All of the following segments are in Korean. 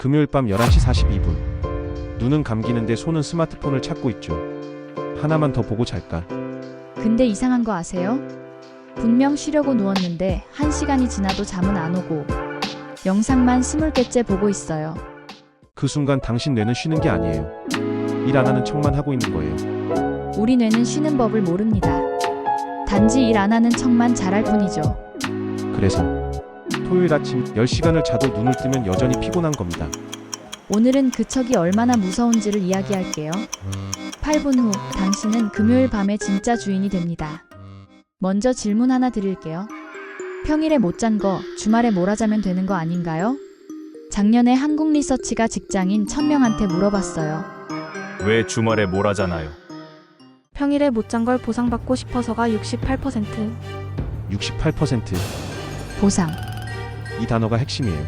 금요일 밤 11시 42분. 눈은 감기는데 손은 스마트폰을 찾고 있죠. 하나만 더 보고 잘까? 근데 이상한 거 아세요? 분명 쉬려고 누웠는데 1시간이 지나도 잠은 안 오고 영상만 20개째 보고 있어요. 그 순간 당신 뇌는 쉬는 게 아니에요. 일 안 하는 척만 하고 있는 거예요. 우리 뇌는 쉬는 법을 모릅니다. 단지 일 안 하는 척만 잘할 뿐이죠. 그래서 토요일 아침 10시간을 자도 눈을 뜨면 여전히 피곤한 겁니다. 오늘은 그 척이 얼마나 무서운지를 이야기할게요. 8분 후 당신은 금요일 밤의 진짜 주인이 됩니다. 먼저 질문 하나 드릴게요. 평일에 못 잔 거 주말에 몰아자면 되는 거 아닌가요? 작년에 한국리서치가 직장인 1000명한테 물어봤어요. 왜 주말에 몰아자나요? 평일에 못 잔 걸 보상받고 싶어서가 68%. 68%. 보상. 이 단어가 핵심이에요.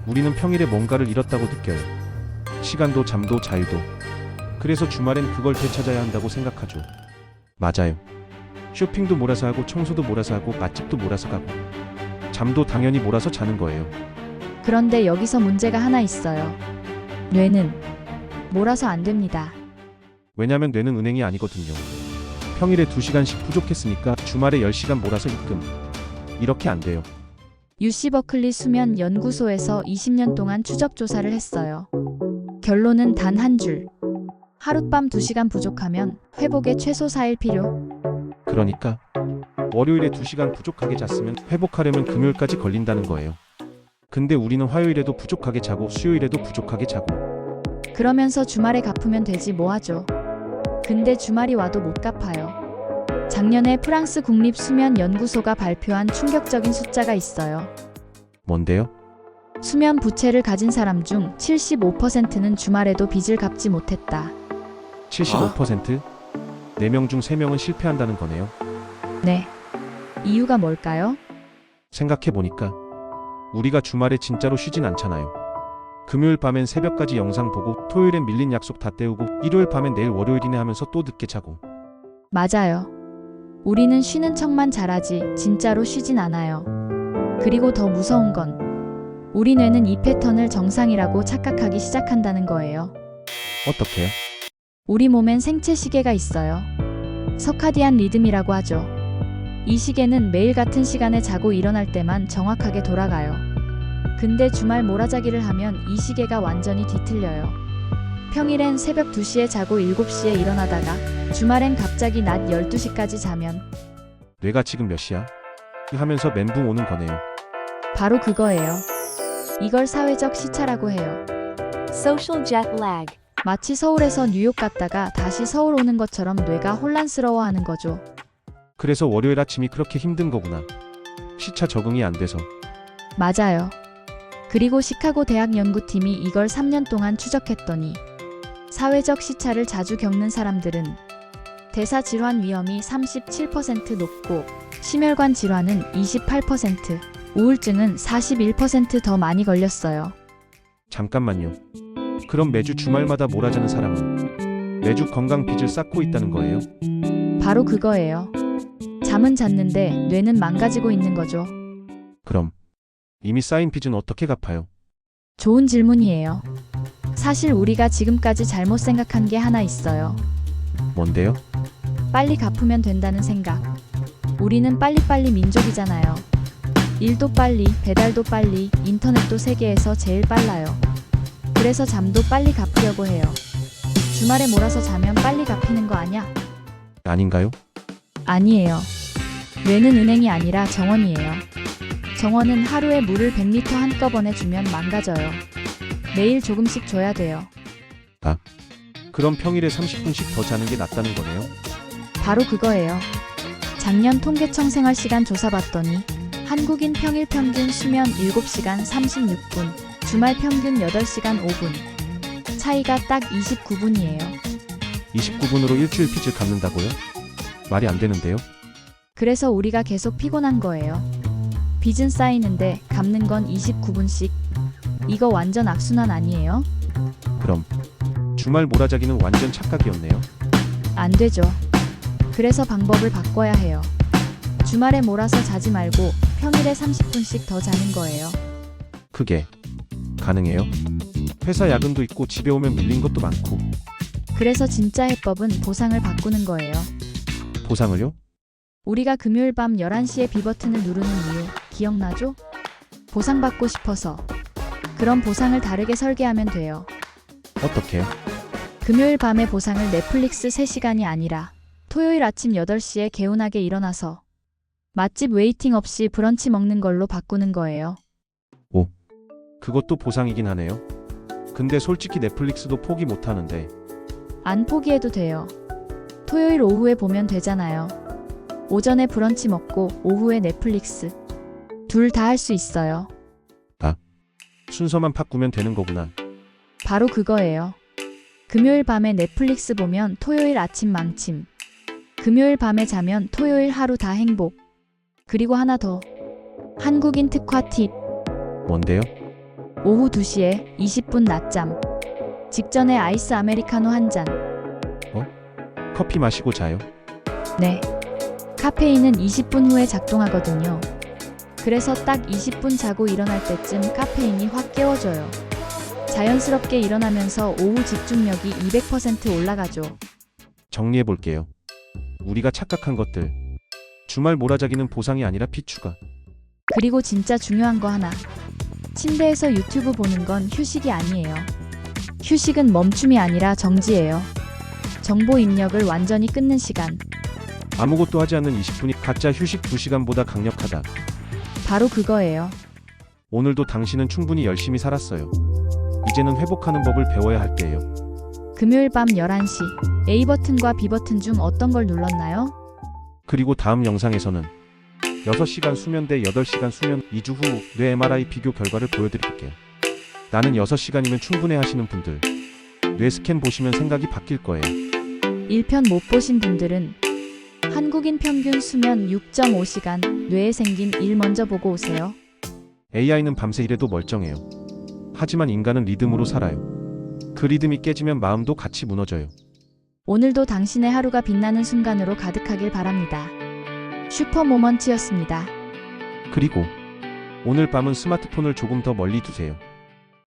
우리는 평일에 뭔가를 잃었다고 느껴요. 시간도 잠도 자유도. 그래서 주말엔 그걸 되찾아야 한다고 생각하죠. 맞아요. 쇼핑도 몰아서 하고 청소도 몰아서 하고 맛집도 몰아서 가고 잠도 당연히 몰아서 자는 거예요. 그런데 여기서 문제가 하나 있어요. 뇌는 몰아서 안 됩니다. 왜냐면 뇌는 은행이 아니거든요. 평일에 2시간씩 부족했으니까 주말에 10시간 몰아서 입금. 이렇게 안 돼요. UC 버클리 수면 연구소에서 20년 동안 추적 조사를 했어요. 결론은 단 한 줄. 하룻밤 2시간 부족하면 회복에 최소 4일 필요. 그러니까 월요일에 2시간 부족하게 잤으면 회복하려면 금요일까지 걸린다는 거예요. 근데 우리는 화요일에도 부족하게 자고 수요일에도 부족하게 자고. 그러면서 주말에 갚으면 되지 뭐 하죠. 근데 주말이 와도 못 갚아요. 작년에 프랑스 국립수면연구소가 발표한 충격적인 숫자가 있어요. 뭔데요? 수면 부채를 가진 사람 중 75%는 주말에도 빚을 갚지 못했다. 75%? 4명 중 3명은 실패한다는 거네요. 네. 이유가 뭘까요? 생각해보니까 우리가 주말에 진짜로 쉬진 않잖아요. 금요일 밤엔 새벽까지 영상 보고 토요일엔 밀린 약속 다 때우고 일요일 밤엔 내일 월요일이네 하면서 또 늦게 자고. 맞아요. 우리는 쉬는 척만 잘하지 진짜로 쉬진 않아요. 그리고 더 무서운 건 우리 뇌는 이 패턴을 정상이라고 착각하기 시작한다는 거예요. 어떡해요? 우리 몸엔 생체 시계가 있어요. 서카디안 리듬이라고 하죠. 이 시계는 매일 같은 시간에 자고 일어날 때만 정확하게 돌아가요. 근데 주말 몰아자기를 하면 이 시계가 완전히 뒤틀려요. 평일엔 새벽 2시에 자고 7시에 일어나다가 주말엔 갑자기 낮 12시까지 자면 뇌가 지금 몇 시야? 하면서 멘붕 오는 거네요. 바로 그거예요. 이걸 사회적 시차라고 해요. Social jet lag. 마치 서울에서 뉴욕 갔다가 다시 서울 오는 것처럼 뇌가 혼란스러워하는 거죠. 그래서 월요일 아침이 그렇게 힘든 거구나. 시차 적응이 안 돼서. 맞아요. 그리고 시카고 대학 연구팀이 이걸 3년 동안 추적했더니 사회적 시차를 자주 겪는 사람들은 대사 질환 위험이 37% 높고 심혈관 질환은 28%, 우울증은 41% 더 많이 걸렸어요. 잠깐만요. 그럼 매주 주말마다 몰아자는 사람은 매주 건강 빚을 쌓고 있다는 거예요? 바로 그거예요. 잠은 잤는데 뇌는 망가지고 있는 거죠. 그럼 이미 쌓인 빚은 어떻게 갚아요? 좋은 질문이에요. 사실 우리가 지금까지 잘못 생각한 게 하나 있어요. 뭔데요? 빨리 갚으면 된다는 생각. 우리는 빨리빨리 민족이잖아요. 일도 빨리, 배달도 빨리, 인터넷도 세계에서 제일 빨라요. 그래서 잠도 빨리 갚으려고 해요. 주말에 몰아서 자면 빨리 갚이는 거 아냐? 아닌가요? 아니에요. 뇌는 은행이 아니라 정원이에요. 정원은 하루에 물을 100리터 한꺼번에 주면 망가져요. 매일 조금씩 줘야 돼요. 그럼 평일에 30분씩 더 자는 게 낫다는 거네요? 바로 그거예요. 작년 통계청 생활시간 조사 봤더니 한국인 평일 평균 수면 7시간 36분, 주말 평균 8시간 5분. 차이가 딱 29분이에요. 29분으로 일주일 빚을 갚는다고요? 말이 안 되는데요? 그래서 우리가 계속 피곤한 거예요. 빚은 쌓이는데 갚는 건 29분씩. 이거 완전 악순환 아니에요? 그럼 주말 몰아자기는 완전 착각이었네요. 안 되죠. 그래서 방법을 바꿔야 해요. 주말에 몰아서 자지 말고 평일에 30분씩 더 자는 거예요. 그게 가능해요? 회사 야근도 있고 집에 오면 밀린 것도 많고. 그래서 진짜 해법은 보상을 바꾸는 거예요. 보상을요? 우리가 금요일 밤 11시에 B버튼을 누르는 이유 기억나죠? 보상받고 싶어서. 그럼 보상을 다르게 설계하면 돼요. 어떻게요? 금요일 밤의 보상을 넷플릭스 3시간이 아니라 토요일 아침 8시에 개운하게 일어나서 맛집 웨이팅 없이 브런치 먹는 걸로 바꾸는 거예요. 그것도 보상이긴 하네요. 근데 솔직히 넷플릭스도 포기 못 하는데. 안 포기해도 돼요. 토요일 오후에 보면 되잖아요. 오전에 브런치 먹고 오후에 넷플릭스. 둘 다 할 수 있어요. 순서만 바꾸면 되는 거구나. 바로 그거예요. 금요일 밤에 넷플릭스 보면 토요일 아침 망침. 금요일 밤에 자면 토요일 하루 다 행복. 그리고 하나 더. 한국인 특화 팁. 뭔데요? 오후 2시에 20분 낮잠. 직전에 아이스 아메리카노 한 잔. 커피 마시고 자요? 네. 카페인은 20분 후에 작동하거든요. 그래서 딱 20분 자고 일어날 때쯤 카페인이 확 깨워줘요. 자연스럽게 일어나면서 오후 집중력이 200% 올라가죠. 정리해 볼게요. 우리가 착각한 것들. 주말 몰아자기는 보상이 아니라 피추가. 그리고 진짜 중요한 거 하나. 침대에서 유튜브 보는 건 휴식이 아니에요. 휴식은 멈춤이 아니라 정지예요. 정보 입력을 완전히 끊는 시간. 아무것도 하지 않는 20분이 가짜 휴식 2시간보다 강력하다. 바로 그거예요. 오늘도 당신은 충분히 열심히 살았어요. 이제는 회복하는 법을 배워야 할 때예요. 금요일 밤 11시 A 버튼과 B 버튼 중 어떤 걸 눌렀나요? 그리고 다음 영상에서는 6시간 수면 대 8시간 수면 2주 후 뇌 MRI 비교 결과를 보여드릴게요. 나는 6시간이면 충분해 하시는 분들, 뇌 스캔 보시면 생각이 바뀔 거예요. 1편 못 보신 분들은 한국인 평균 수면 6.5시간, 뇌에 생긴 일 먼저 보고 오세요. AI는 밤새 일해도 멀쩡해요. 하지만 인간은 리듬으로 살아요. 그 리듬이 깨지면 마음도 같이 무너져요. 오늘도 당신의 하루가 빛나는 순간으로 가득하길 바랍니다. 슈퍼모먼트였습니다. 그리고 오늘 밤은 스마트폰을 조금 더 멀리 두세요.